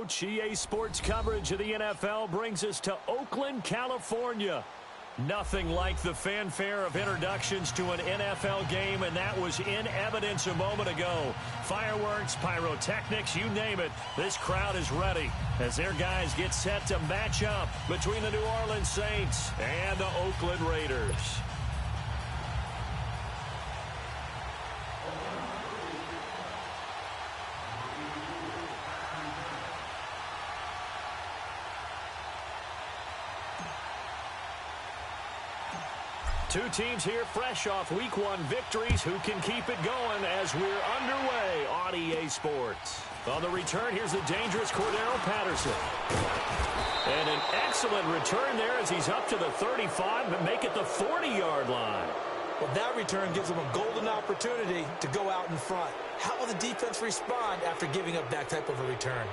Coach. EA Sports coverage of the NFL brings us to Oakland, California. Nothing like the fanfare of introductions to an NFL game, and that was in evidence a moment ago. Fireworks, pyrotechnics, you name it. This crowd is ready as their guys get set to match up between the New Orleans Saints and the Oakland Raiders. Two teams here fresh off Week 1 victories. Who can keep it going as we're underway on EA Sports? On the return, here's the dangerous Cordero Patterson. And an excellent return there as he's up to the 35 and make it the 40-yard line. Well, that return gives them a golden opportunity to go out in front. How will the defense respond after giving up that type of a return?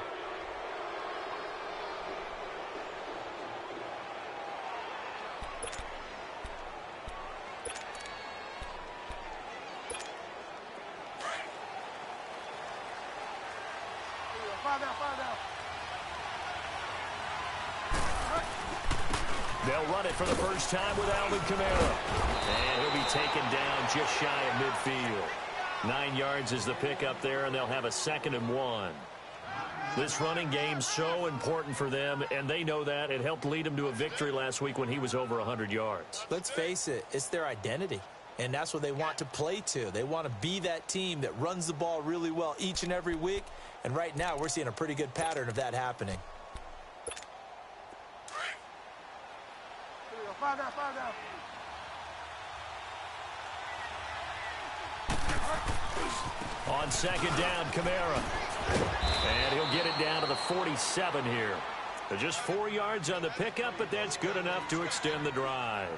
They'll run it for the first time with Alvin Kamara. And he'll be taken down just shy of midfield. 9 yards is the pickup there, and they'll have a 2nd and 1. This running game's so important for them, and they know that. It helped lead them to a victory last week when he was over 100 yards. Let's face it, it's their identity, and that's what they want to play to. They want to be that team that runs the ball really well each and every week, and right now we're seeing a pretty good pattern of that happening. On 2nd down, Kamara. And he'll get it down to the 47 here. They're just 4 yards on the pickup, but that's good enough to extend the drive.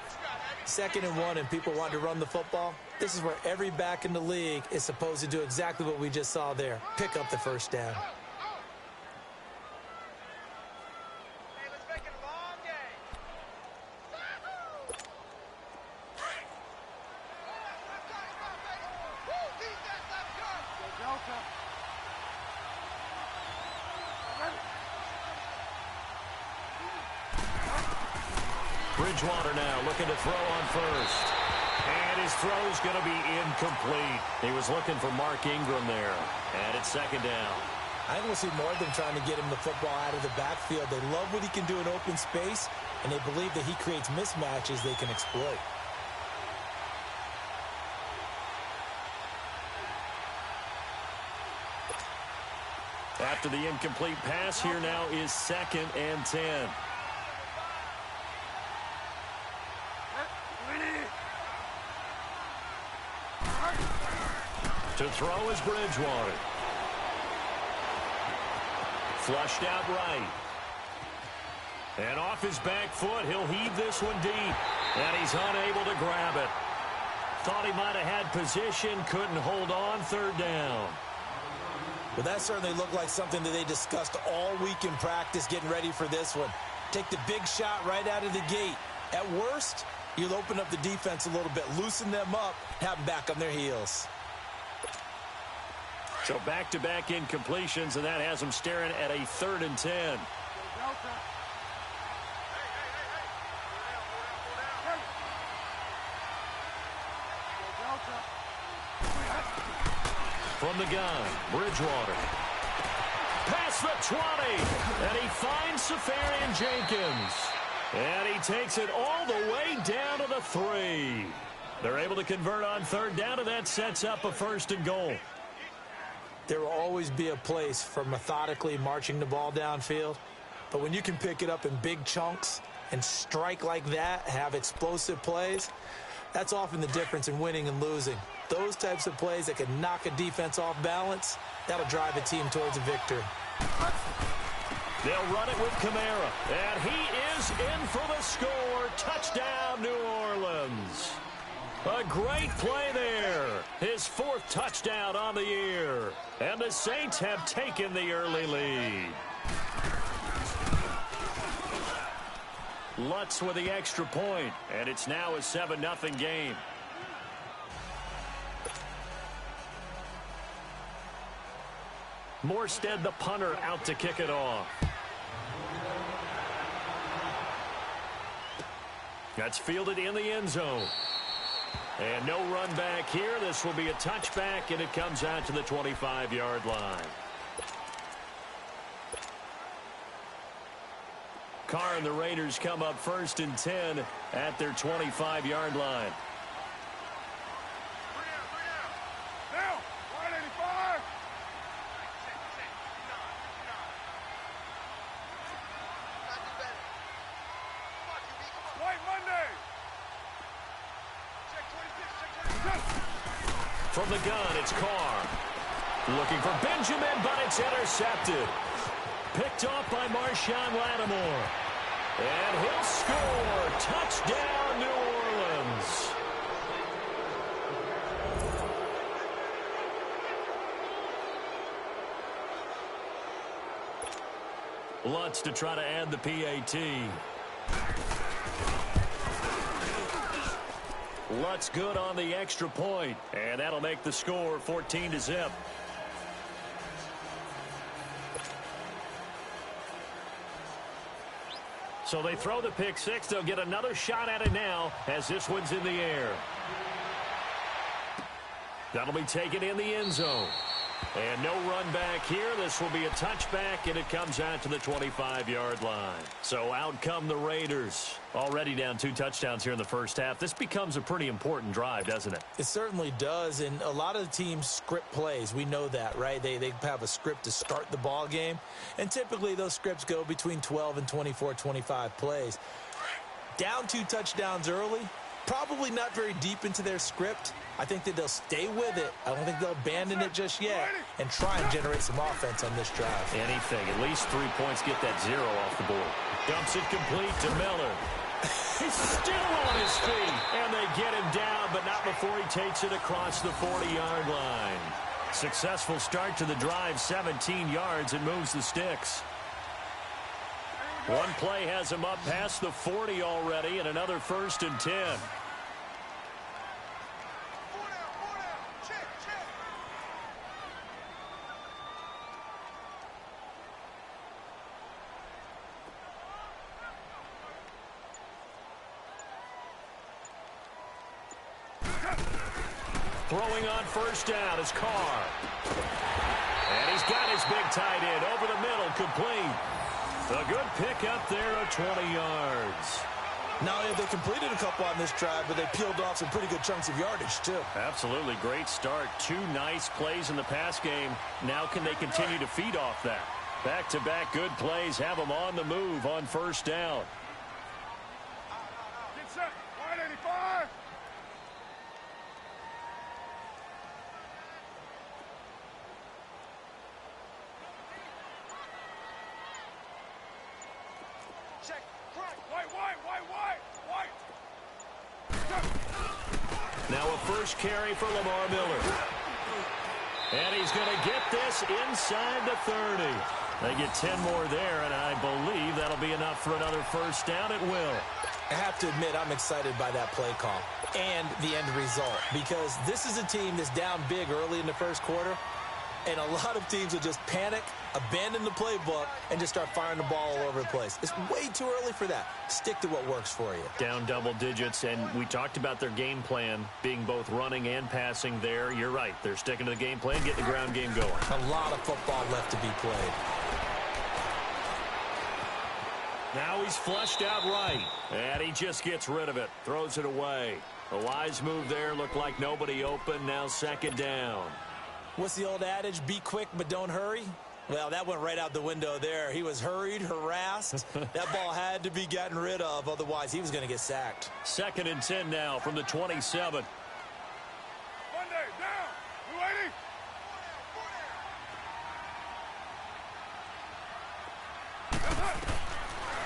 2nd and 1, and people want to run the football. This is where every back in the league is supposed to do exactly what we just saw there. Pick up the first down. Bridgewater now looking to throw on first. And his throw's going to be incomplete. He was looking for Mark Ingram there. And it's 2nd down. I think we'll see more of them trying to get him the football out of the backfield. They love what he can do in open space, and they believe that he creates mismatches they can exploit. After the incomplete pass, here now is 2nd and 10. To throw is Bridgewater. Flushed out right. And off his back foot, he'll heave this one deep. And he's unable to grab it. Thought he might have had position, couldn't hold on. 3rd down. Well, that certainly looked like something that they discussed all week in practice getting ready for this one. Take the big shot right out of the gate. At worst, you'll open up the defense a little bit, loosen them up, have them back on their heels. So back-to-back incompletions, and that has them staring at a 3rd and 10. From the gun, Bridgewater. Past the 20, and he finds Safarian Jenkins. And he takes it all the way down to the 3. They're able to convert on 3rd down, and that sets up a 1st and goal. There will always be a place for methodically marching the ball downfield. But when you can pick it up in big chunks and strike like that, have explosive plays, that's often the difference in winning and losing. Those types of plays that can knock a defense off balance, that'll drive a team towards a victory. They'll run it with Kamara. And he is in for the score. Touchdown, New Orleans. A great play there. His 4th touchdown on the year. And the Saints have taken the early lead. Lutz with the extra point, and it's now a 7-0 game. Morstead, the punter, out to kick it off. That's fielded in the end zone. And no run back here. This will be a touchback, and it comes out to the 25-yard line. Carr and the Raiders come up 1st and 10 at their 25-yard line. From the gun, it's Carr. Looking for Benjamin, but it's intercepted. Picked off by Marshawn Lattimore. And he'll score. Touchdown, New Orleans. Lutz to try to add the PAT. Lutz good on the extra point, and that'll make the score 14-0. So they throw the pick six. They'll get another shot at it now as this one's in the air. That'll be taken in the end zone. And no run back here. This will be a touchback, and it comes out to the 25-yard line. So out come the Raiders. Already down 2 touchdowns here in the first half. This becomes a pretty important drive, doesn't it? It certainly does, and a lot of the teams script plays. We know that, right? They have a script to start the ball game, and typically those scripts go between 12 and 24, 25 plays. Down 2 touchdowns early, probably not very deep into their script. I think that they'll stay with it. I don't think they'll abandon it just yet and try and generate some offense on this drive. Anything. At least 3 points, get that 0 off the board. Dumps it complete to Miller. He's still on his feet, and they get him down, but not before he takes it across the 40-yard line. Successful start to the drive, 17 yards, and moves the sticks. One play has him up past the 40 already, and another 1st and 10. Throwing on 1st down is Carr. And he's got his big tight end over the middle, complete. A good pickup there of 20 yards. Not only have they completed a couple on this drive, but they peeled off some pretty good chunks of yardage, too. Absolutely. Great start. 2 nice plays in the pass game. Now can they continue to feed off that? Back-to-back good plays have them on the move on 1st down. Get set. Wide 85. Check. White. Now a first carry for Lamar Miller. And he's going to get this inside the 30. They get 10 more there, and I believe that'll be enough for another 1st down. It will. I have to admit, I'm excited by that play call and the end result, because this is a team that's down big early in the first quarter, and a lot of teams will just panic, abandon the playbook, and just start firing the ball all over the place. It's way too early for that. Stick to what works for you. Down double digits, and we talked about their game plan being both running and passing there. You're right. They're sticking to the game plan, getting the ground game going. A lot of football left to be played. Now he's flushed out right, and he just gets rid of it, throws it away. A wise move there, looked like nobody open, now 2nd down. What's the old adage, be quick but don't hurry? Well, that went right out the window there. He was hurried, harassed. That ball had to be gotten rid of, otherwise he was going to get sacked. 2nd and 10 now from the 27. Monday, down. 280.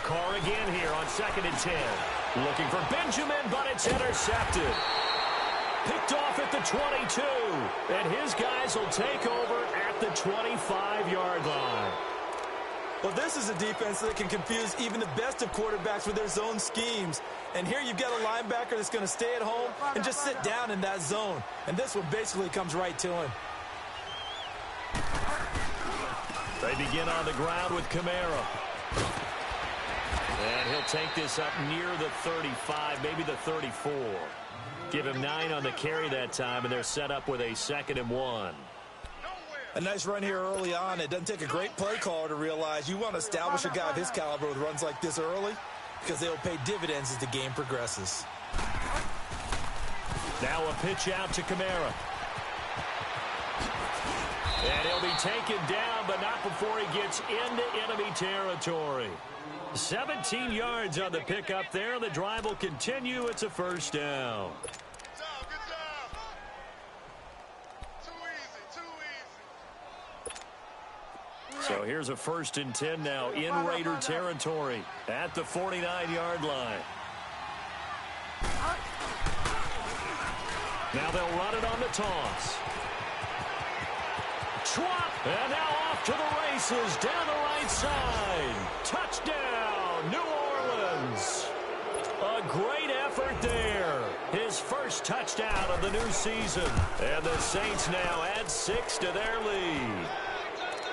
Carr again here on 2nd and 10. Looking for Benjamin, but it's intercepted. Picked off at the 22. And his guys will take over at the 25-yard line. Well, this is a defense that can confuse even the best of quarterbacks with their zone schemes. And here you've got a linebacker that's going to stay at home and just sit down in that zone. And this one basically comes right to him. They begin on the ground with Kamara. And he'll take this up near the 35, maybe the 34. Give him 9 on the carry that time, and they're set up with a 2nd and 1. A nice run here early on. It doesn't take a great play caller to realize you want to establish a guy of his caliber with runs like this early because they'll pay dividends as the game progresses. Now a pitch out to Kamara. And he'll be taken down, but not before he gets into enemy territory. 17 yards on the pickup there. The drive will continue. It's a 1st down. So here's a 1st and 10 now in Raider territory at the 49-yard line. Now they'll run it on the toss. Schwab, and now off to the races down the right side. Touchdown, New Orleans. A great effort there. His first touchdown of the new season. And the Saints now add 6 to their lead.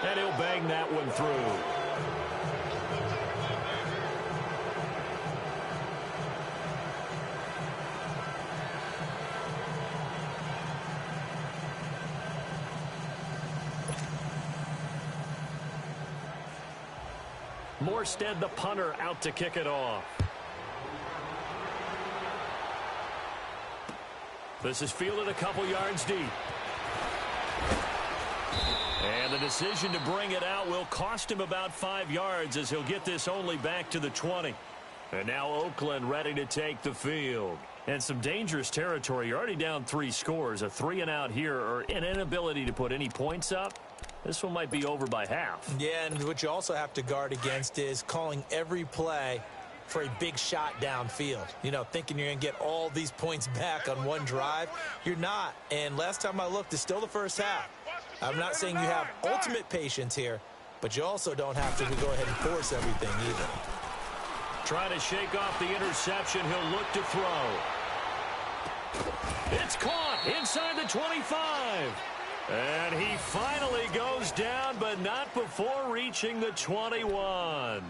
And he'll bang that one through. Morstead, the punter, out to kick it off. This is fielded a couple yards deep. And the decision to bring it out will cost him about 5 yards as he'll get this only back to the 20. And now Oakland ready to take the field. And some dangerous territory. You're already down 3 scores. A 3-and-out here or an inability to put any points up. This one might be over by half. Yeah, and what you also have to guard against is calling every play for a big shot downfield. You know, thinking you're going to get all these points back on one drive. You're not. And last time I looked, it's still the first half. I'm not saying you have ultimate patience here, but you also don't have to go ahead and force everything either. Trying to shake off the interception. He'll look to throw. It's caught inside the 25. And he finally goes down, but not before reaching the 21.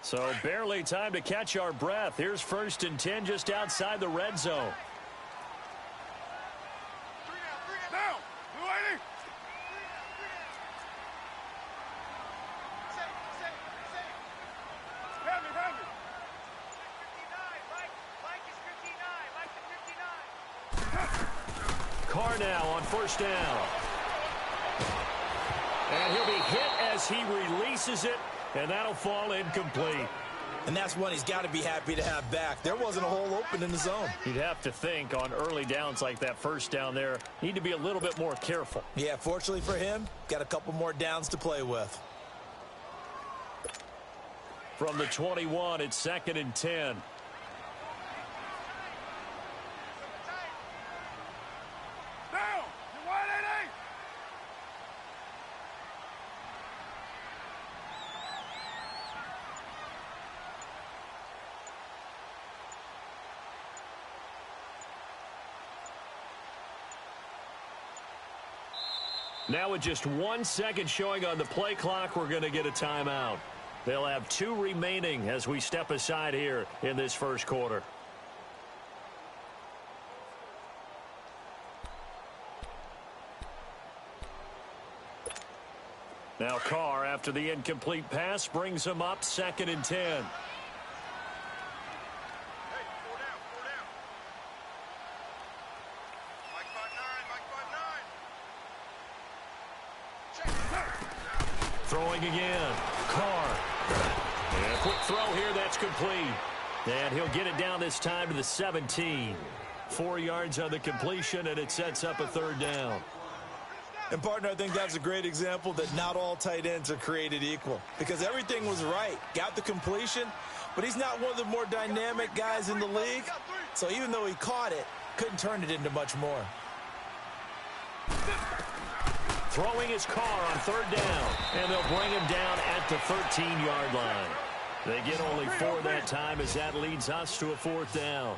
So barely time to catch our breath. Here's 1st and 10 just outside the red zone. Down. Blue 80. Hand me. Carr now on 1st down. And he'll be hit as he releases it, and that'll fall incomplete. And that's one he's got to be happy to have back. There wasn't a hole open in the zone. You'd have to think on early downs like that 1st down there, need to be a little bit more careful. Yeah, fortunately for him, got a couple more downs to play with. From the 21, it's 2nd and 10. Down. You 180. Now with just 1 second showing on the play clock, we're going to get a timeout. They'll have 2 remaining as we step aside here in this 1st quarter. Now Carr, after the incomplete pass, brings him up 2nd and 10. Hey, 4 down. Mike 5-9. Throwing again. Carr. And a quick throw here. That's complete. And he'll get it down this time to the 17. 4 yards on the completion, and it sets up a 3rd down. And, partner, I think that's a great example that not all tight ends are created equal. Because everything was right. Got the completion, but he's not one of the more dynamic guys in the league. So even though he caught it, couldn't turn it into much more. Throwing his Carr on 3rd down, and they'll bring him down at the 13-yard line. They get only 4 that time as that leads us to a 4th down.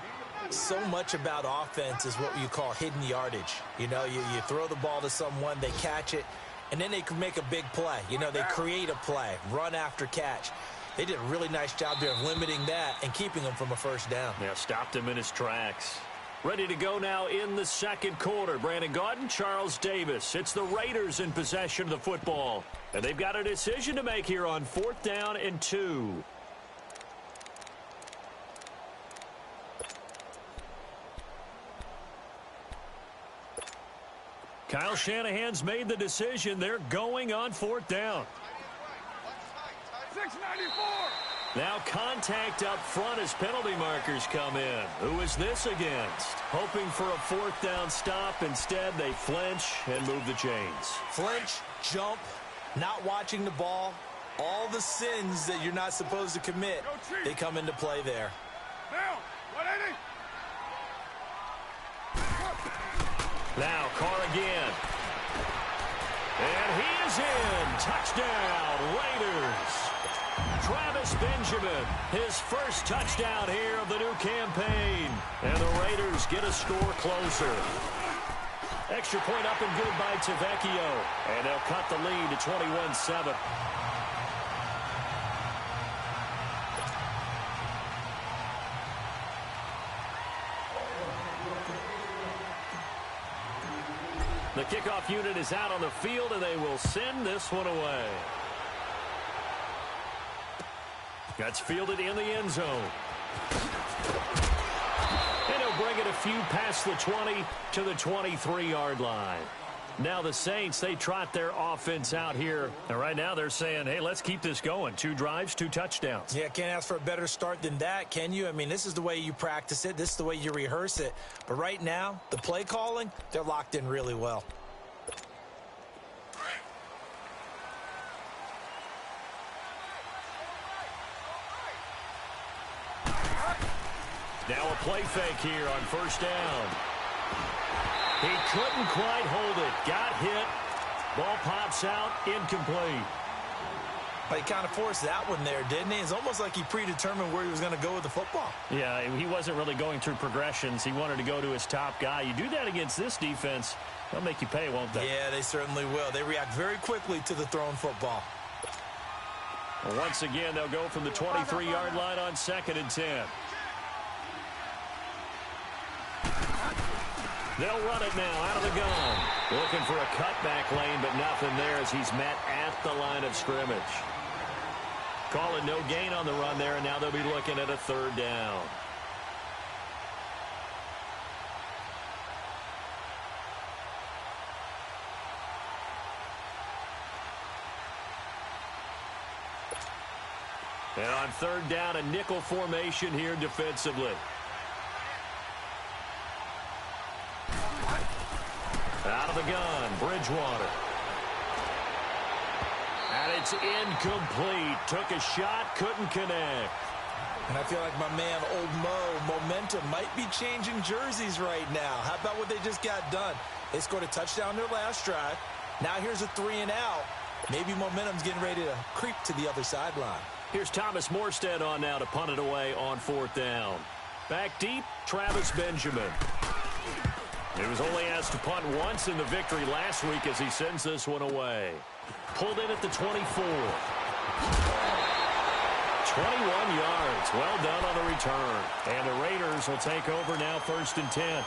So much about offense is what you call hidden yardage. You know, you throw the ball to someone, they catch it, and then they can make a big play. You know, they create a play, run after catch. They did a really nice job there of limiting that and keeping him from a first down. Yeah, stopped him in his tracks. Ready to go now in the second quarter. Brandon Gaudin, Charles Davis. It's the Raiders in possession of the football. And they've got a decision to make here on 4th down and 2. Kyle Shanahan's made the decision. They're going on 4th down. 694. Now contact up front as penalty markers come in. Who is this against? Hoping for a 4th down stop. Instead, they flinch and move the chains. Flinch, jump, not watching the ball. All the sins that you're not supposed to commit, they come into play there. Down. 180. Now Carr again. And he is in. Touchdown, Raiders. Travis Benjamin, his first touchdown here of the new campaign. And the Raiders get a score closer. Extra point up and good by Tavecchio. And they'll cut the lead to 21-7. The kickoff unit is out on the field, and they will send this one away. That's fielded in the end zone. And he'll bring it a few past the 20 to the 23-yard line. Now the Saints, they trot their offense out here. And right now they're saying, hey, let's keep this going. 2 drives, 2 touchdowns. Yeah, can't ask for a better start than that, can you? I mean, this is the way you practice it. This is the way you rehearse it. But right now, the play calling, they're locked in really well. Now a play fake here on 1st down. He couldn't quite hold it. Got hit. Ball pops out. Incomplete. But he kind of forced that one there, didn't he? It's almost like he predetermined where he was going to go with the football. Yeah, he wasn't really going through progressions. He wanted to go to his top guy. You do that against this defense, they'll make you pay, won't they? Yeah, they certainly will. They react very quickly to the thrown football. Well, once again, they'll go from the 23-yard line on 2nd and 10. They'll run it now out of the gun. Looking for a cutback lane, but nothing there as he's met at the line of scrimmage. Calling no gain on the run there, and now they'll be looking at a 3rd down. And on 3rd down, a nickel formation here defensively. Out of the gun, Bridgewater. And it's incomplete. Took a shot, couldn't connect. And I feel like my man, Old Mo, momentum might be changing jerseys right now. How about what they just got done? They scored a touchdown their last drive. Now here's a 3 and out. Maybe momentum's getting ready to creep to the other sideline. Here's Thomas Morstead on now to punt it away on 4th down. Back deep, Travis Benjamin. He was only asked to punt once in the victory last week as he sends this one away. Pulled in at the 24. 21 yards. Well done on the return. And the Raiders will take over now 1st and 10.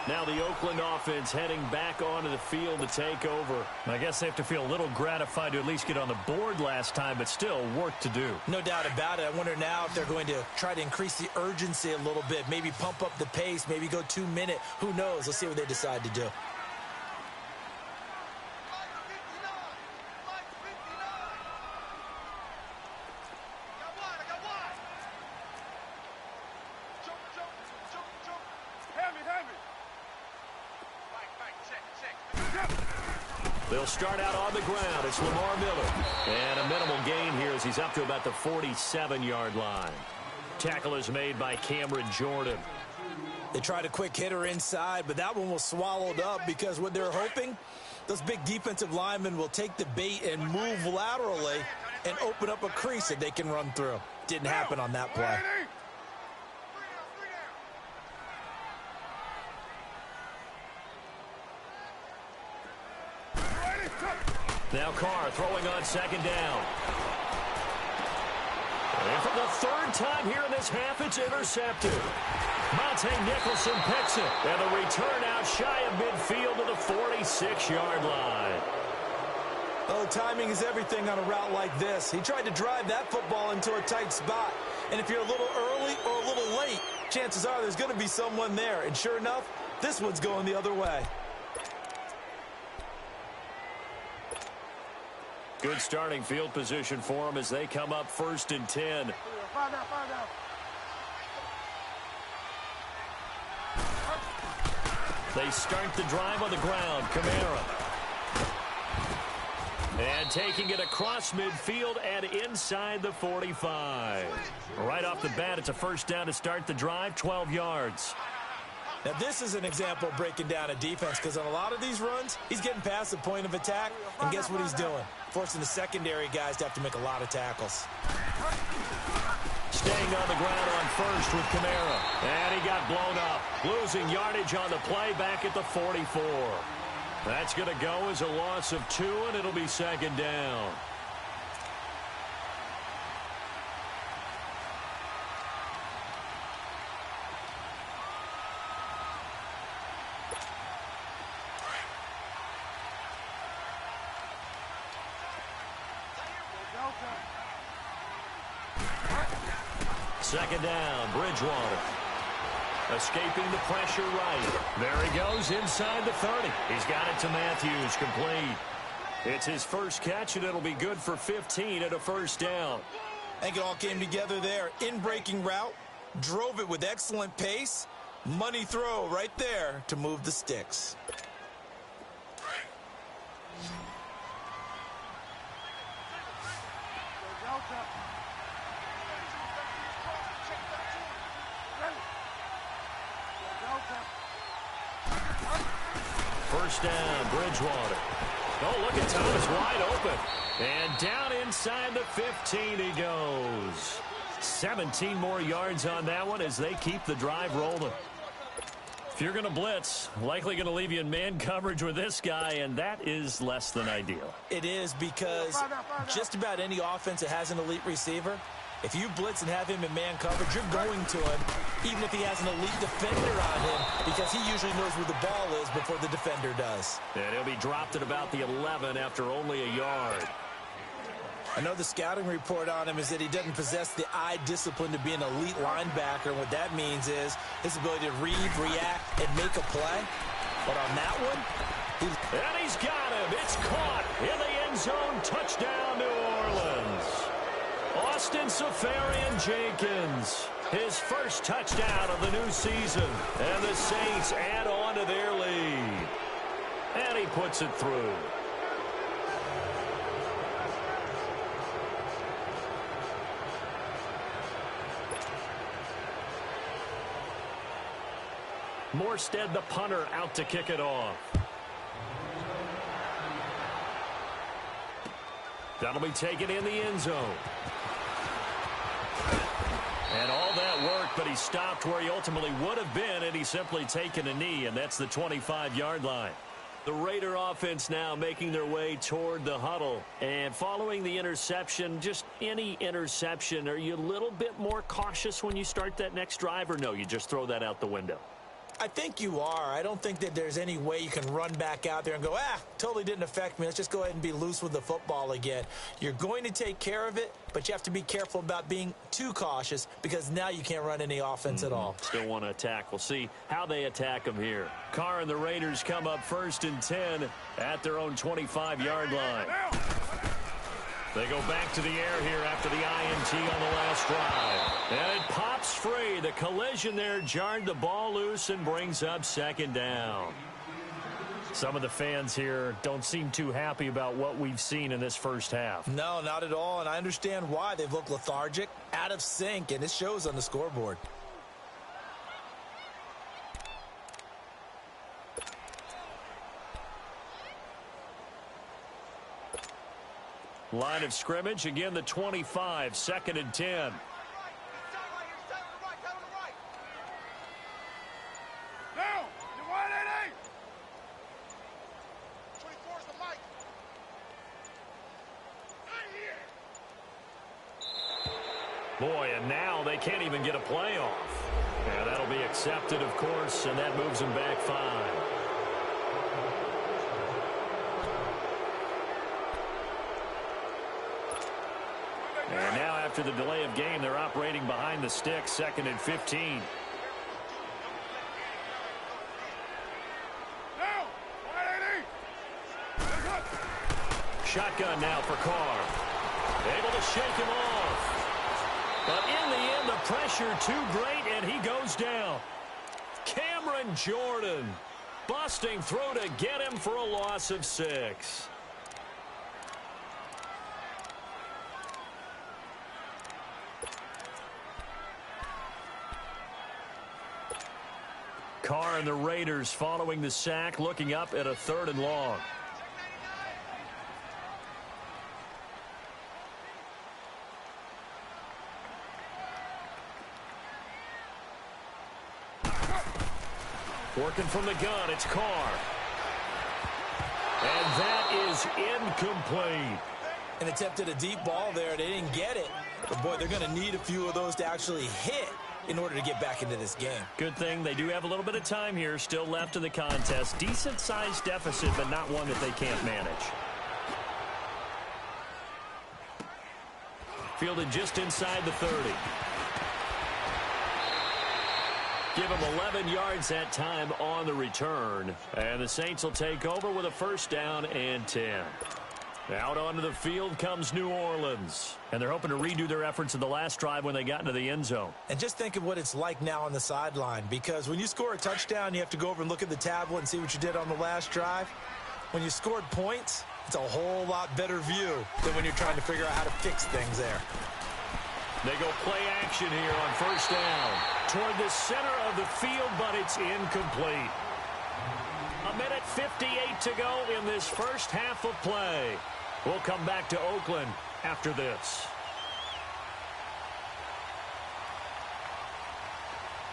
Now the Oakland offense heading back onto the field to take over. I guess they have to feel a little gratified to at least get on the board last time, but still work to do. No doubt about it. I wonder now if they're going to try to increase the urgency a little bit, maybe pump up the pace, maybe go 2-minute. Who knows? Let's see what they decide to do. They'll start out on the ground. It's Lamar Miller. And a minimal gain here as he's up to about the 47-yard line. Tackle is made by Cameron Jordan. They tried a quick hitter inside, but that one was swallowed up because what they're hoping, those big defensive linemen will take the bait and move laterally and open up a crease that they can run through. Didn't happen on that play. Now Carr throwing on second down. And for the third time here in this half, it's intercepted. Monte Nicholson picks it. And the return out shy of midfield to the 46-yard line. Oh, timing is everything on a route like this. He tried to drive that football into a tight spot. And if you're a little early or a little late, chances are there's going to be someone there. And sure enough, this one's going the other way. Good starting field position for them as they come up 1st and 10. They start the drive on the ground. Kamara. And taking it across midfield and inside the 45. Right off the bat, it's a first down to start the drive, 12 yards. Now, this is an example of breaking down a defense because on a lot of these runs, he's getting past the point of attack, and guess what he's doing? Forcing the secondary guys to have to make a lot of tackles. Staying on the ground on first with Kamara. And he got blown up. Losing yardage on the play back at the 44. That's going to go as a loss of 2, and it'll be second down. Second down, Bridgewater. Escaping the pressure right. There he goes inside the 30. He's got it to Matthews, complete. It's his first catch, and it'll be good for 15 at a first down. I think it all came together there. In-breaking route, drove it with excellent pace. Money throw right there to move the sticks. First down, Bridgewater. Oh, look at Thomas wide open. And down inside the 15 he goes. 17 more yards on that one as they keep the drive rolling. If you're going to blitz, likely going to leave you in man coverage with this guy, and that is less than ideal. It is because just about any offense that has an elite receiver, if you blitz and have him in man coverage, you're going to him, even if he has an elite defender on him, because he usually knows where the ball is before the defender does. And he'll be dropped at about the 11 after only a yard. I know the scouting report on him is that he doesn't possess the eye discipline to be an elite linebacker. And what that means is his ability to read, react, and make a play. But on that one, and he's got him. It's caught in the end zone. Touchdown, New Orleans. Austin Seferian-Jenkins, his first touchdown of the new season. And the Saints add on to their lead. And he puts it through. Morstead, the punter, out to kick it off. That'll be taken in the end zone. And all that work, but he stopped where he ultimately would have been, and he's simply taken a knee, and that's the 25-yard line. The Raider offense now making their way toward the huddle. And following the interception, just any interception, are you a little bit more cautious when you start that next drive, or no, you just throw that out the window? I think you are. I don't think that there's any way you can run back out there and go, totally didn't affect me. Let's just go ahead and be loose with the football again. You're going to take care of it, but you have to be careful about being too cautious because now you can't run any offense at all. Still want to attack. We'll see how they attack them here. Carr and the Raiders come up 1st and 10 at their own 25-yard line. They go back to the air here after the INT on the last drive. And it pops free. The collision there jarred the ball loose and brings up second down. Some of the fans here don't seem too happy about what we've seen in this first half. No, not at all, and I understand why. They've looked lethargic, out of sync, and it shows on the scoreboard. Line of scrimmage, again the 25, 2nd and 10. Boy, and now they can't even get a play off. Yeah, that'll be accepted, of course, and that moves them back 5. And now after the delay of game, they're operating behind the sticks, 2nd and 15. Shotgun now for Carr. Able to shake him off. But in the end, the pressure too great, and he goes down. Cameron Jordan busting through to get him for a loss of 6. Carr and the Raiders following the sack, looking up at a 3rd and long. Working from the gun, it's Carr. And that is incomplete. And attempted a deep ball there. They didn't get it. But, boy, they're going to need a few of those to actually hit in order to get back into this game. Good thing they do have a little bit of time here still left in the contest. Decent-sized deficit, but not one that they can't manage. Fielded just inside the 30. Give him 11 yards that time on the return. And the Saints will take over with a 1st down and 10. Out onto the field comes New Orleans. And they're hoping to redo their efforts in the last drive when they got into the end zone. And just think of what it's like now on the sideline. Because when you score a touchdown, you have to go over and look at the tablet and see what you did on the last drive. When you scored points, it's a whole lot better view than when you're trying to figure out how to fix things there. They go play action here on 1st down. Toward the center of the field, but it's incomplete. 1:58 to go in this first half of play. We'll come back to Oakland after this.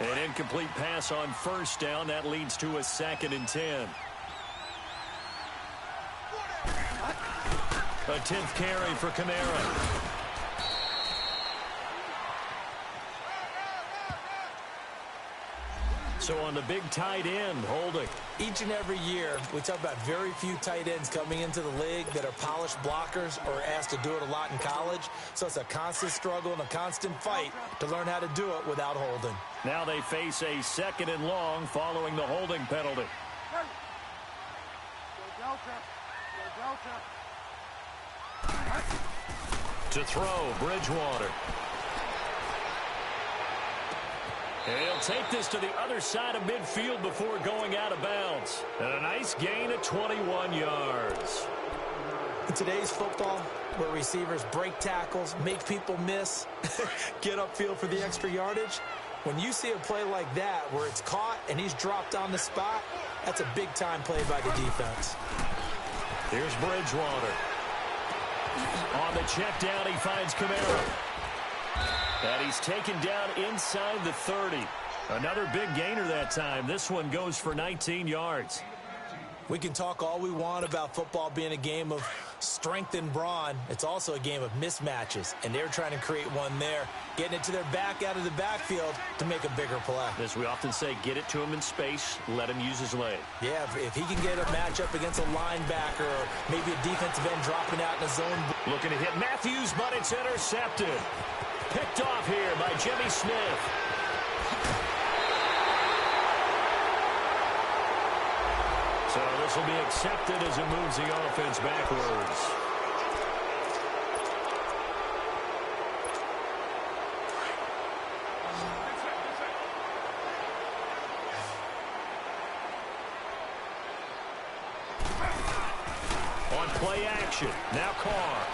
An incomplete pass on 1st down. That leads to a 2nd and 10. A 10th carry for Kamara. So on the big tight end, Holding. Each and every year, we talk about very few tight ends coming into the league that are polished blockers or asked to do it a lot in college. So it's a constant struggle and a constant fight to learn how to do it without holding. Now they face a 2nd and long following the holding penalty. To throw, Bridgewater. And he'll take this to the other side of midfield before going out of bounds. And a nice gain of 21 yards. In today's football, where receivers break tackles, make people miss, get upfield for the extra yardage, when you see a play like that where it's caught and he's dropped on the spot, that's a big-time play by the defense. Here's Bridgewater. On the check down, he finds Kamara. And he's taken down inside the 30. Another big gainer that time. This one goes for 19 yards. We can talk all we want about football being a game of strength and brawn. It's also a game of mismatches, and they're trying to create one there, getting it to their back out of the backfield to make a bigger play. As we often say, get it to him in space, let him use his leg. Yeah, if he can get a matchup against a linebacker or maybe a defensive end dropping out in a zone. Looking to hit Matthews, but it's intercepted. Picked off here by Jimmy Smith. So this will be accepted as it moves the offense backwards. On play action, now Carr.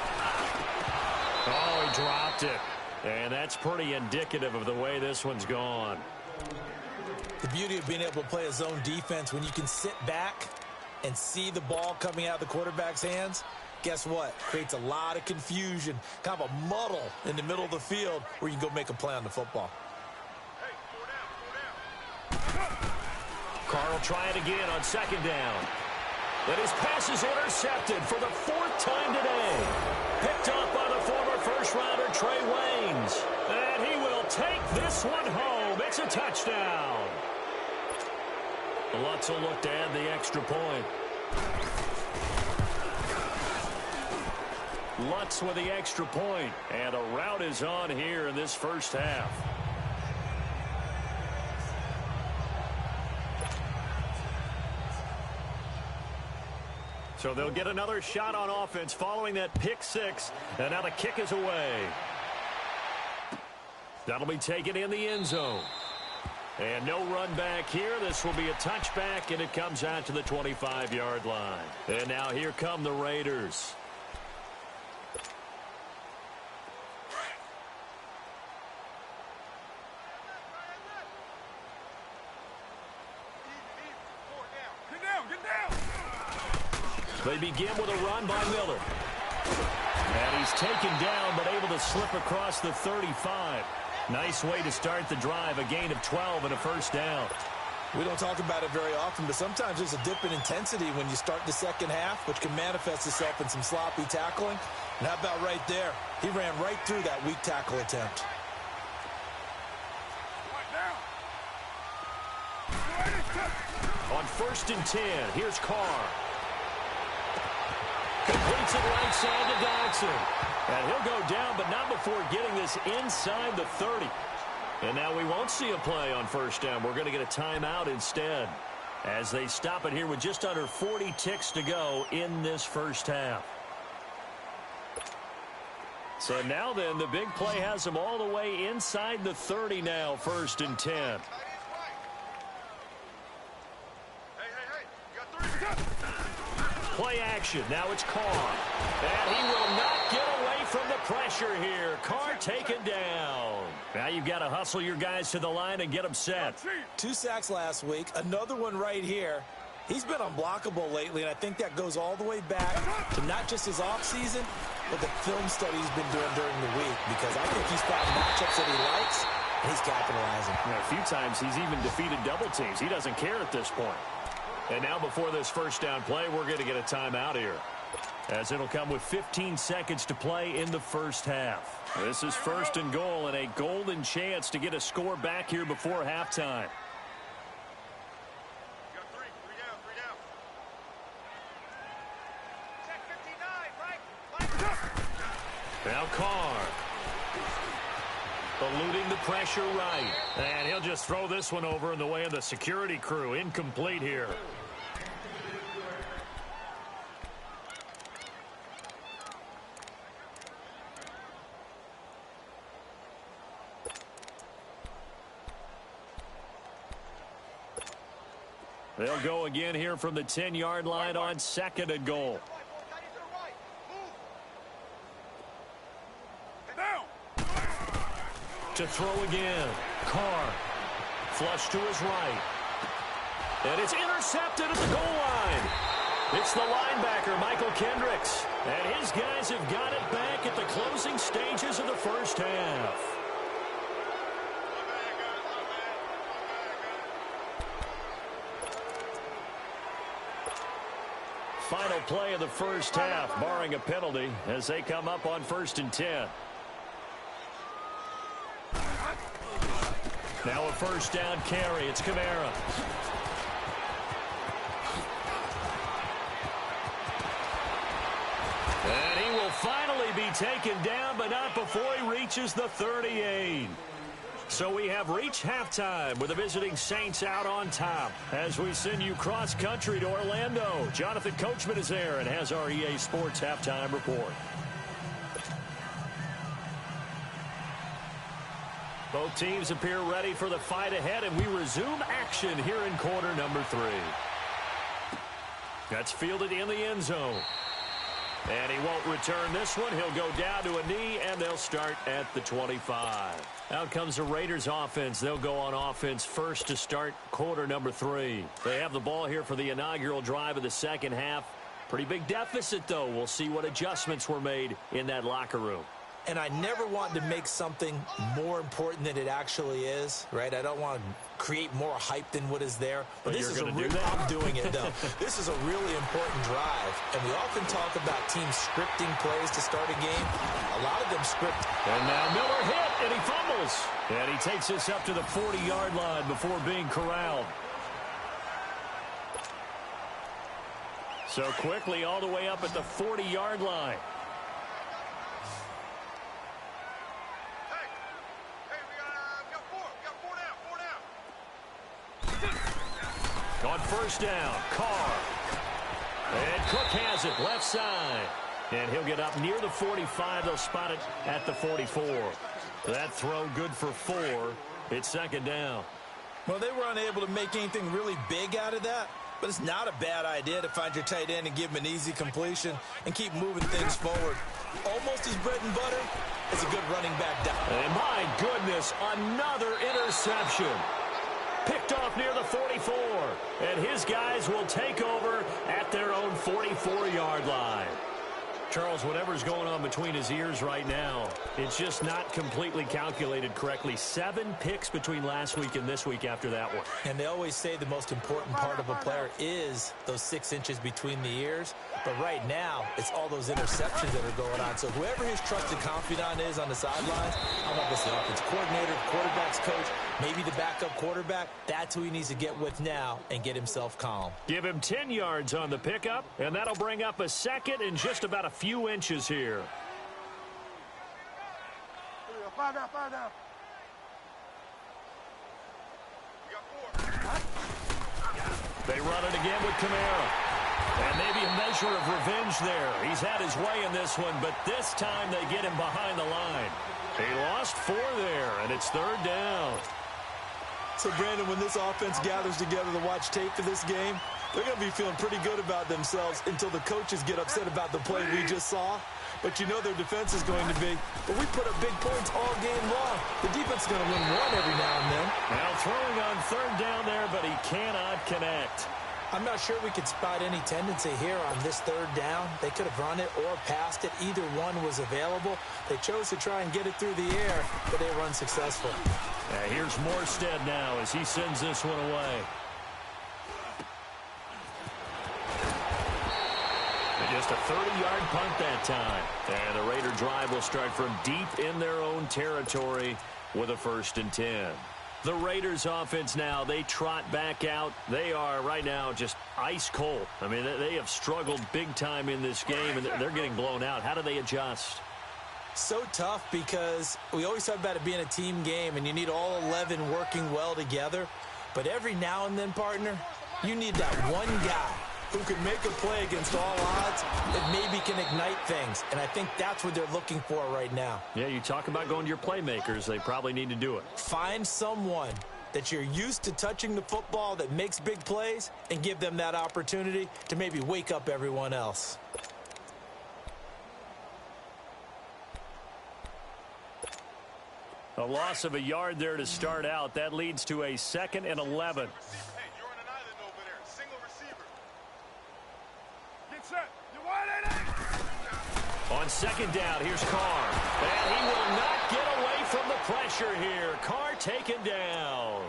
Oh, he dropped it. And that's pretty indicative of the way this one's gone. The beauty of being able to play a zone defense when you can sit back and see the ball coming out of the quarterback's hands, guess what? Creates a lot of confusion, kind of a muddle in the middle of the field where you can go make a play on the football. Carr will try it again on second down. But his pass is intercepted for the fourth time today. Picked off by the former first first-rounder Trey Waynes. And he will take this one home. It's a touchdown. Lutz will look to add the extra point. Lutz with the extra point. And a rout is on here in this first half. So they'll get another shot on offense following that pick six. And now the kick is away. That'll be taken in the end zone. And no run back here. This will be a touchback, and it comes out to the 25-yard line. And now here come the Raiders. They begin with a run by Miller. And he's taken down, but able to slip across the 35. Nice way to start the drive, a gain of 12 and a first down. We don't talk about it very often, but sometimes there's a dip in intensity when you start the second half, which can manifest itself in some sloppy tackling. And how about right there? He ran right through that weak tackle attempt. On 1st and 10, here's Carr. Completes it right side to Dodson. And he'll go down, but not before getting this inside the 30. And now we won't see a play on first down. We're going to get a timeout instead, as they stop it here with just under 40 ticks to go in this first half. So now then, the big play has them all the way inside the 30 now, 1st and 10. Play action. Now it's Carr. And he will not get away from the pressure here. Carr taken down. Now you've got to hustle your guys to the line and get them set. 2 sacks last week. Another one right here. He's been unblockable lately, and I think that goes all the way back to not just his offseason, but the film study he's been doing during the week, because I think he's found matchups that he likes, and he's capitalizing. A few times he's even defeated double teams. He doesn't care at this point. And now before this first down play, we're going to get a timeout here, as it'll come with 15 seconds to play in the first half. This is 1st and goal, and a golden chance to get a score back here before halftime. Now Carr. Eluding the pressure right. And he'll just throw this one over in the way of the security crew. Incomplete here. They'll go again here from the 10-yard line on 2nd and goal. To throw again. Carr. Flush to his right. And it's intercepted at the goal line. It's the linebacker, Michael Kendricks. And his guys have got it back at the closing stages of the first half. Final play of the first half, barring a penalty, as they come up on 1st and 10. Now a first down carry. It's Kamara. And he will finally be taken down, but not before he reaches the 38. So we have reached halftime with the visiting Saints out on top. As we send you cross-country to Orlando, Jonathan Coachman is there and has our EA Sports halftime report. Both teams appear ready for the fight ahead, and we resume action here in quarter number 3. That's fielded in the end zone. And he won't return this one. He'll go down to a knee, and they'll start at the 25. Out comes the Raiders offense. They'll go on offense first to start quarter number 3. They have the ball here for the inaugural drive of the second half. Pretty big deficit, though. We'll see what adjustments were made in that locker room. And I never want to make something more important than it actually is, right? I don't want to create more hype than what is there. But this is I'm doing it, though. This is a really important drive. And we often talk about teams scripting plays to start a game. A lot of them script. And now Miller hit, and he fumbles. And he takes this up to the 40-yard line before being corralled. So quickly all the way up at the 40-yard line. On first down, Carr. And Cook has it, left side. And he'll get up near the 45. They'll spot it at the 44. That throw good for 4. It's second down. Well, they were unable to make anything really big out of that. But it's not a bad idea to find your tight end and give him an easy completion and keep moving things forward. Almost his bread and butter. It's a good running back down. And my goodness, another interception. Picked off near the 44. And his guys will take over at their own 44-yard line. Charles, whatever's going on between his ears right now, it's just not completely calculated correctly. 7 picks between last week and this week after that one. And they always say the most important part of a player is those 6 inches between the ears. But right now, it's all those interceptions that are going on. So whoever his trusted confidant is on the sidelines, I don't know if it's the offense coordinator, the quarterback's coach, maybe the backup quarterback, that's who he needs to get with now and get himself calm. Give him 10 yards on the pickup, and that'll bring up a second and just about a few inches here. Five down. They run it again with Kamara. And maybe a measure of revenge there. He's had his way in this one, but this time they get him behind the line. He lost 4 there, and it's third down. So, Brandon, when this offense gathers together to watch tape for this game, they're going to be feeling pretty good about themselves until the coaches get upset about the play we just saw. But you know their defense is going to be. But we put up big points all game long. The defense is going to win one every now and then. Now throwing on third down there, but he cannot connect. I'm not sure we could spot any tendency here on this third down. They could have run it or passed it. Either one was available. They chose to try and get it through the air, but they were unsuccessful. Here's Morstead now as he sends this one away. Just a 30-yard punt that time. And the Raider drive will start from deep in their own territory with a 1st and 10. The Raiders offense now, they trot back out. They are right now just ice cold. I mean, they have struggled big time in this game, and they're getting blown out. How do they adjust? So tough because we always talk about it being a team game, and you need all 11 working well together. But every now and then, partner, you need that one guy who can make a play against all odds that maybe can ignite things. And I think that's what they're looking for right now. Yeah, you talk about going to your playmakers. They probably need to do it. Find someone that you're used to touching the football that makes big plays and give them that opportunity to maybe wake up everyone else. A loss of a yard there to start out. That leads to a 2nd and 11. On second down, here's Carr. And he will not get away from the pressure here. Carr taken down.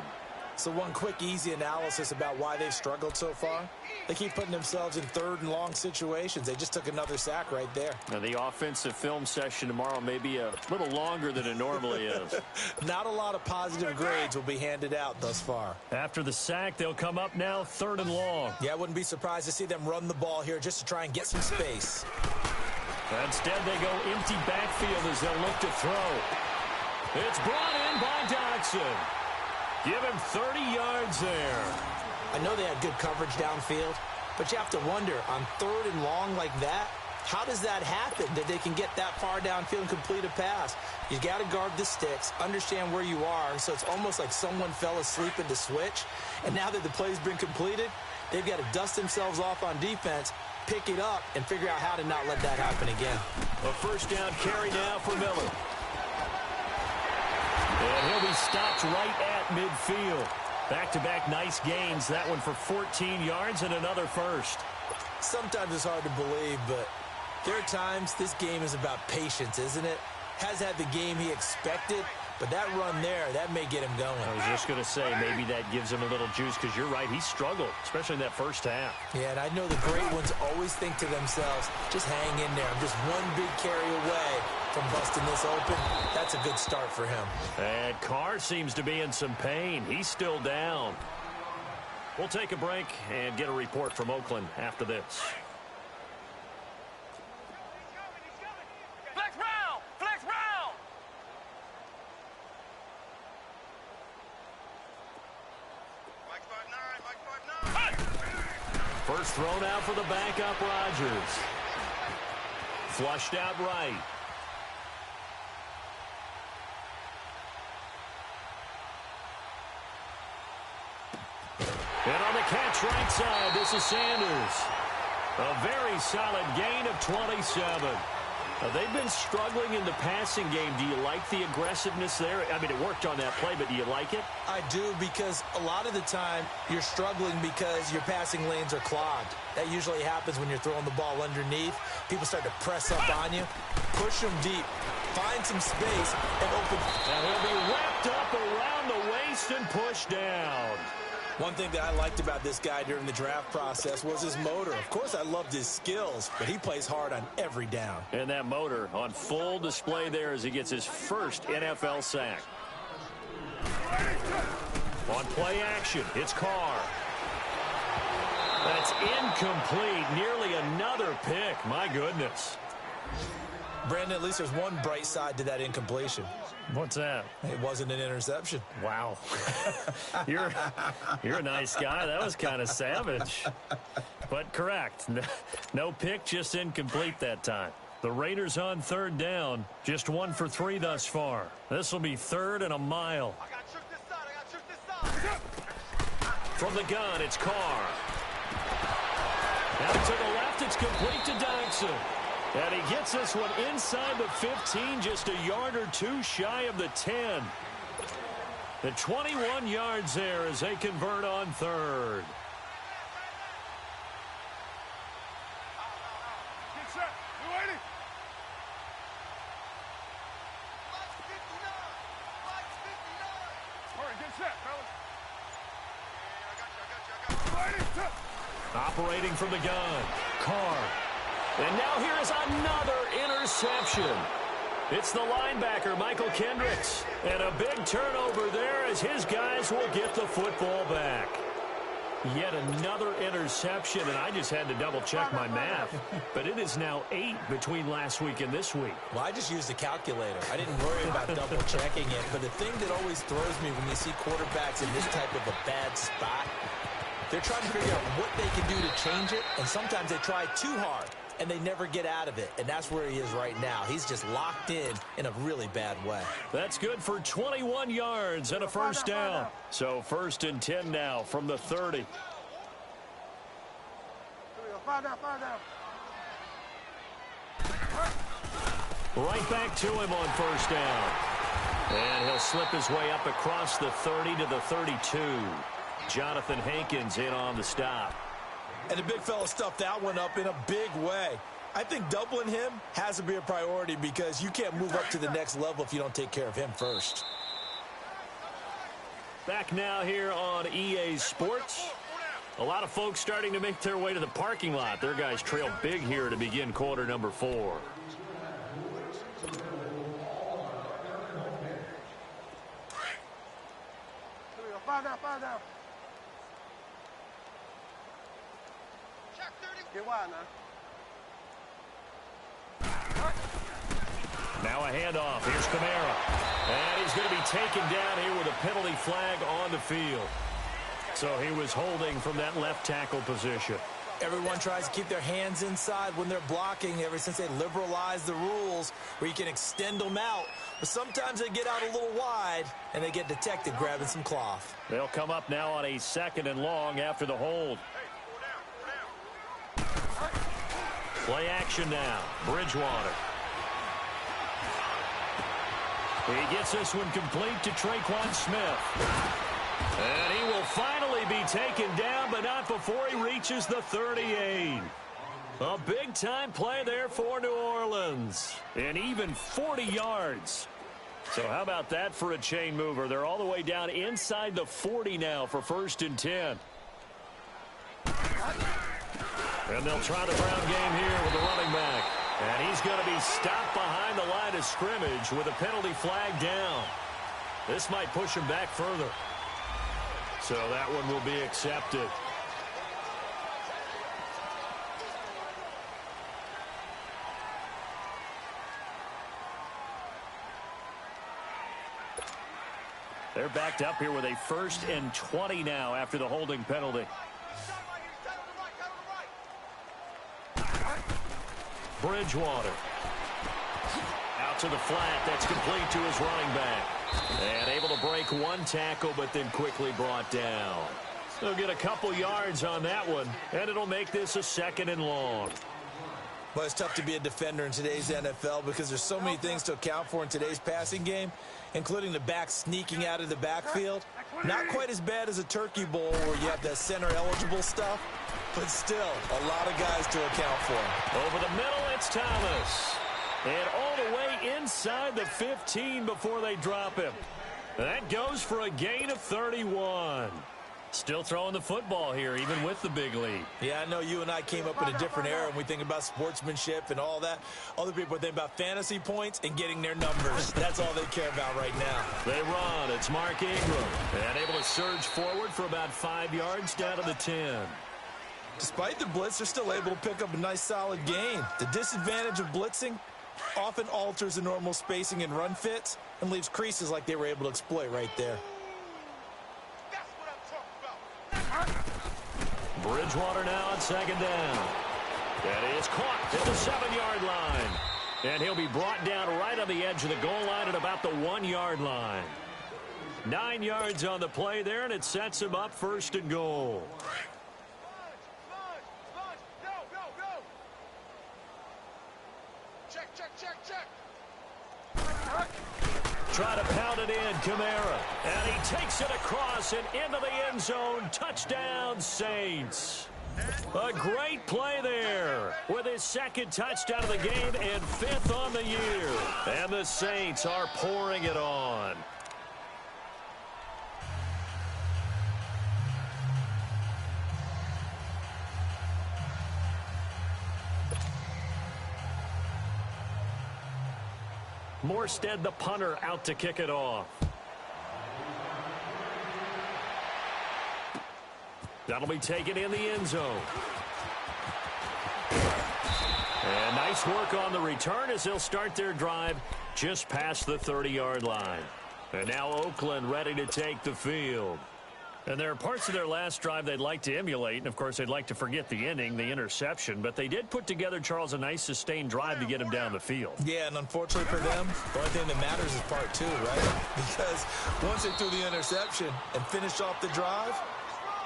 So one quick, easy analysis about why they've struggled so far. They keep putting themselves in 3rd and long situations. They just took another sack right there. Now, the offensive film session tomorrow may be a little longer than it normally is. Not a lot of positive grades will be handed out thus far. After the sack, they'll come up now 3rd and long. Yeah, I wouldn't be surprised to see them run the ball here just to try and get some space. Instead, they go empty backfield as they'll look to throw. It's brought in by Dodson. Give him 30 yards there. I know they had good coverage downfield, but you have to wonder, on 3rd and long like that, how does that happen that they can get that far downfield and complete a pass? You got to guard the sticks, understand where you are, so it's almost like someone fell asleep in the switch, and now that the play's been completed, they've got to dust themselves off on defense, pick it up, and figure out how to not let that happen again. A 1st down carry now for Miller. And he'll be stopped right at midfield. Back-to-back nice gains. That one for 14 yards and another 1st. Sometimes it's hard to believe, but there are times this game is about patience, isn't it? has had the game he expected, but that run there, that may get him going. I was just going to say, maybe that gives him a little juice, because you're right, he struggled, especially in that first half. Yeah, and I know the great ones always think to themselves, just hang in there. I'm just one big carry away from busting this open. That's a good start for him. And Carr seems to be in some pain. He's still down. We'll take a break and get a report from Oakland after this. Flex round! Flex round! Mike 5'9", First thrown out for the backup, Rodgers. Flushed out right. And on the catch right side, this is Sanders. A very solid gain of 27. They've been struggling in the passing game. Do you like the aggressiveness there? I mean, it worked on that play, but do you like it? I do, because a lot of the time you're struggling because your passing lanes are clogged. That usually happens when you're throwing the ball underneath. People start to press up on you. Push them deep. Find some space and open. And he'll be wrapped up around the waist and pushed down. One thing that I liked about this guy during the draft process was his motor. Of course, I loved his skills, but he plays hard on every down. And that motor on full display there as he gets his first NFL sack. On play action, it's Carr. That's incomplete. Nearly another pick. My goodness. Brandon, at least there's one bright side to that incompletion. What's that? It wasn't an interception. Wow. You're a nice guy. That was kind of savage. But correct. No pick, just incomplete that time. The Raiders on third down. Just 1 for 3 thus far. This will be 3rd and a mile. I got trick this side. From the gun, it's Carr. Out to the left, it's complete to Dodson. And he gets this one inside the 15, just a yard or two shy of the 10. The 21 yards there as they convert on third. Get set. You waiting? All right, get set, fellas. I got you. Operating from the gun, Carr. And now here is another interception. It's the linebacker, Michael Kendricks. And a big turnover there as his guys will get the football back. Yet another interception, and I just had to double-check my math. But it is now 8 between last week and this week. Well, I just used the calculator. I didn't worry about double-checking it. But the thing that always throws me when you see quarterbacks in this type of a bad spot, they're trying to figure out what they can do to change it, and sometimes they try too hard, and they never get out of it. And that's where he is right now. He's just locked in a really bad way. That's good for 21 yards and a first down. So 1st and 10 now from the 30. Find out. Right back to him on first down. And he'll slip his way up across the 30 to the 32. Jonathan Hankins in on the stop. And the big fella stuffed that one up in a big way. I think doubling him has to be a priority because you can't move up to the next level if you don't take care of him first. Back now here on EA Sports. A lot of folks starting to make their way to the parking lot. Their guys trail big here to begin quarter number 4. Find out. Get wide now. Now a handoff. Here's Kamara. And he's going to be taken down here with a penalty flag on the field. So he was holding from that left tackle position. Everyone tries to keep their hands inside when they're blocking ever since they liberalized the rules where you can extend them out. But sometimes they get out a little wide and they get detected grabbing some cloth. They'll come up now on a 2nd and long after the hold. Play action now. Bridgewater. He gets this one complete to Traquan Smith. And he will finally be taken down, but not before he reaches the 38. A big-time play there for New Orleans. And even 40 yards. So how about that for a chain mover? They're all the way down inside the 40 now for 1st and 10. And they'll try the ground game here with the running back. And he's going to be stopped behind the line of scrimmage with a penalty flag down. This might push him back further. So that one will be accepted. They're backed up here with a 1st and 20 now after the holding penalty. Bridgewater. Out to the flat. That's complete to his running back. And able to break one tackle, but then quickly brought down. They'll get a couple yards on that one, and it'll make this a 2nd and long. Well, it's tough to be a defender in today's NFL because there's so many things to account for in today's passing game, including the back sneaking out of the backfield. Not quite as bad as a Turkey Bowl where you have that center-eligible stuff, but still a lot of guys to account for. Over the middle, it's Thomas. And all the way inside the 15 before they drop him. That goes for a gain of 31. Still throwing the football here, even with the big lead. Yeah, I know you and I came up in a different era when we think about sportsmanship and all that. Other people think about fantasy points and getting their numbers. That's all they care about right now. They run. It's Mark Ingram. And able to surge forward for about 5 yards down to the 10. Despite the blitz, they're still able to pick up a nice solid gain. The disadvantage of blitzing often alters the normal spacing and run fits and leaves creases like they were able to exploit right there. Bridgewater now on 2nd down. That is caught at the 7-yard line. And he'll be brought down right on the edge of the goal line at about the 1-yard line. 9 yards on the play there, and it sets him up 1st and goal. Try to pound it in, Kamara. And he takes it across and into the end zone. Touchdown, Saints. A great play there with his 2nd touchdown of the game and 5th on the year. And the Saints are pouring it on. Morstead, the punter, out to kick it off. That'll be taken in the end zone. And nice work on the return as they'll start their drive just past the 30-yard line. And now Oakland ready to take the field. And there are parts of their last drive they'd like to emulate. And, of course, they'd like to forget the ending, the interception. But they did put together, Charles, a nice sustained drive to get him down the field. Yeah, and unfortunately for them, the only thing that matters is part 2, right? Because once they threw the interception and finished off the drive,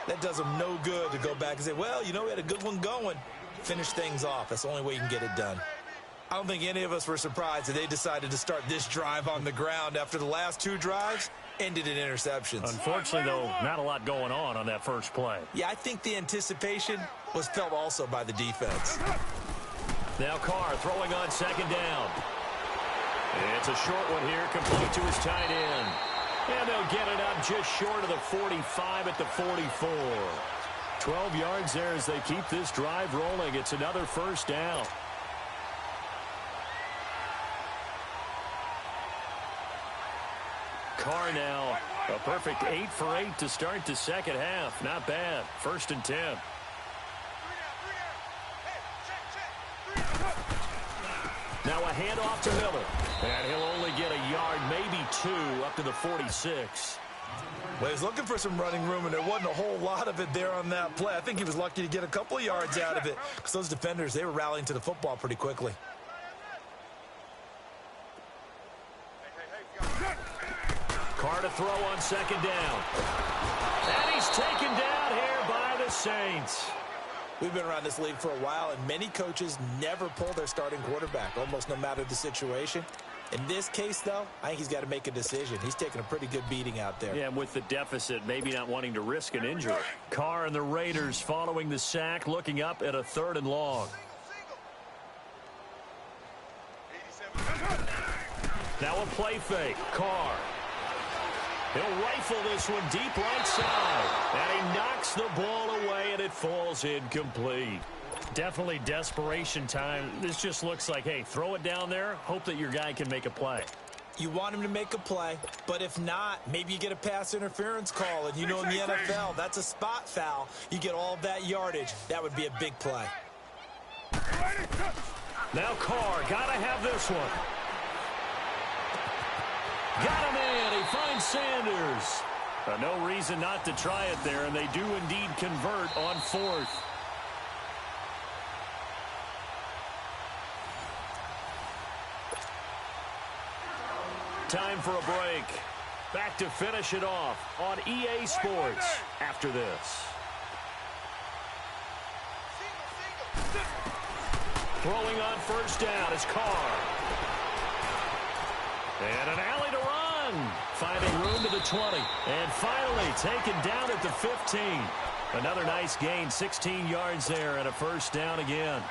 that does them no good to go back and say, well, you know, we had a good one going. Finish things off. That's the only way you can get it done. I don't think any of us were surprised that they decided to start this drive on the ground after the last 2 drives ended in interceptions. Unfortunately, though, not a lot going on that first play. Yeah, I think the anticipation was felt also by the defense. Now Carr throwing on 2nd down. It's a short one here, complete to his tight end. And they'll get it up just short of the 45 at the 44. 12 yards there as they keep this drive rolling. It's another 1st down. Carr now a perfect 8 for 8 to start the 2nd half. Not bad. 1st and 10. Now a handoff to Miller. And he'll only get a yard, maybe 2, up to the 46. Well, he's looking for some running room, and there wasn't a whole lot of it there on that play. I think he was lucky to get a couple of yards out of it because those defenders, they were rallying to the football pretty quickly. Carr to throw on 2nd down. And he's taken down here by the Saints. We've been around this league for a while, and many coaches never pull their starting quarterback, almost no matter the situation. In this case, though, I think he's got to make a decision. He's taking a pretty good beating out there. Yeah, and with the deficit, maybe not wanting to risk an injury. Carr and the Raiders following the sack, looking up at a 3rd and long. Now a play fake. Carr. He'll rifle this one deep right side. And he knocks the ball away, and it falls incomplete. Definitely desperation time. This just looks like, hey, throw it down there, hope that your guy can make a play. You want him to make a play, but if not, maybe you get a pass interference call, and you know in the NFL, that's a spot foul. You get all of that yardage. That would be a big play. Now Carr, gotta have this one. Got him in. He finds Sanders. No reason not to try it there, and they do indeed convert on 4th. Time for a break. Back to finish it off on EA Sports after this. Throwing on first down is Carr. And an alley to run. Finding room to the 20. And finally taken down at the 15. Another nice gain, 16 yards there, and a first down again.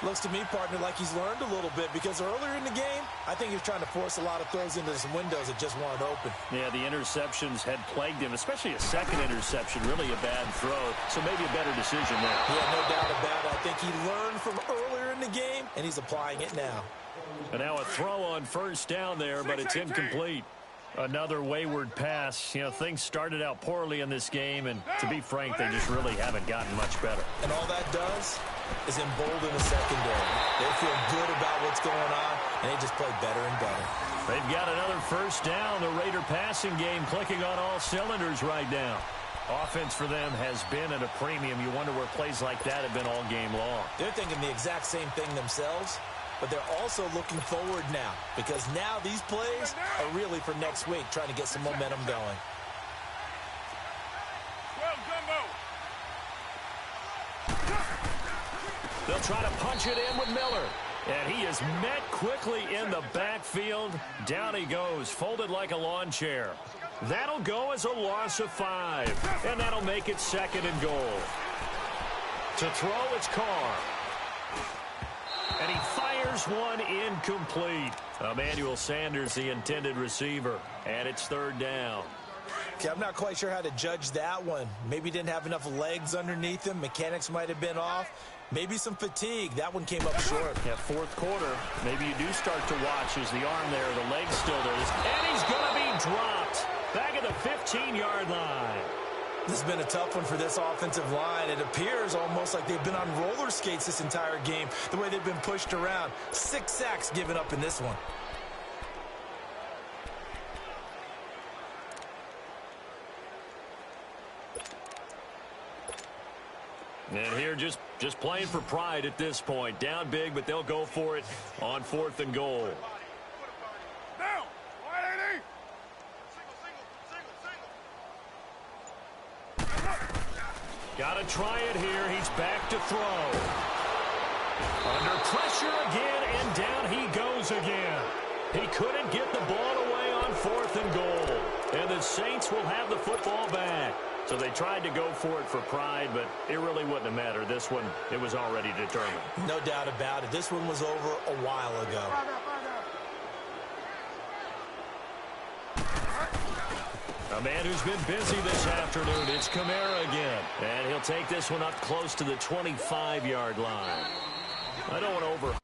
Looks to me, partner, like he's learned a little bit, because earlier in the game, I think he was trying to force a lot of throws into some windows that just weren't open. Yeah, the interceptions had plagued him, especially a second interception, really a bad throw. So maybe a better decision there. Yeah, no doubt about it. I think he learned from earlier in the game, and he's applying it now. And now a throw on first down there, but it's incomplete. Another wayward pass. You know, things started out poorly in this game, and to be frank, they just really haven't gotten much better. And all that does is embolden the secondary. They feel good about what's going on, and they just play better and better. They've got another first down. The Raider passing game clicking on all cylinders right now. Offense for them has been at a premium. You wonder where plays like that have been all game long. They're thinking the exact same thing themselves, but they're also looking forward now, because now these plays are really for next week, trying to get some momentum going. They'll try to punch it in with Miller. And he is met quickly in the backfield. Down he goes, folded like a lawn chair. That'll go as a loss of 5. And that'll make it 2nd and goal. To throw, it's Carr. And he fires one incomplete. Emmanuel Sanders, the intended receiver. And it's 3rd down. Okay, I'm not quite sure how to judge that one. Maybe he didn't have enough legs underneath him. Mechanics might have been off. Maybe some fatigue. That one came up short. Yeah, 4th quarter. Maybe you do start to watch as the arm there, the leg's still there. And he's going to be dropped. Back at the 15-yard line. This has been a tough one for this offensive line. It appears almost like they've been on roller skates this entire game, the way they've been pushed around. 6 sacks given up in this one. And here just playing for pride at this point. Down big, but they'll go for it on 4th and goal. Down. 180. Got to try it here. He's back to throw. Under pressure again, and down he goes again. He couldn't get the ball away on 4th and goal. And the Saints will have the football back. So they tried to go for it for pride, but it really wouldn't have mattered. This one, it was already determined. No doubt about it. This one was over a while ago. A man who's been busy this afternoon, it's Kamara again. And he'll take this one up close to the 25-yard line. I don't want to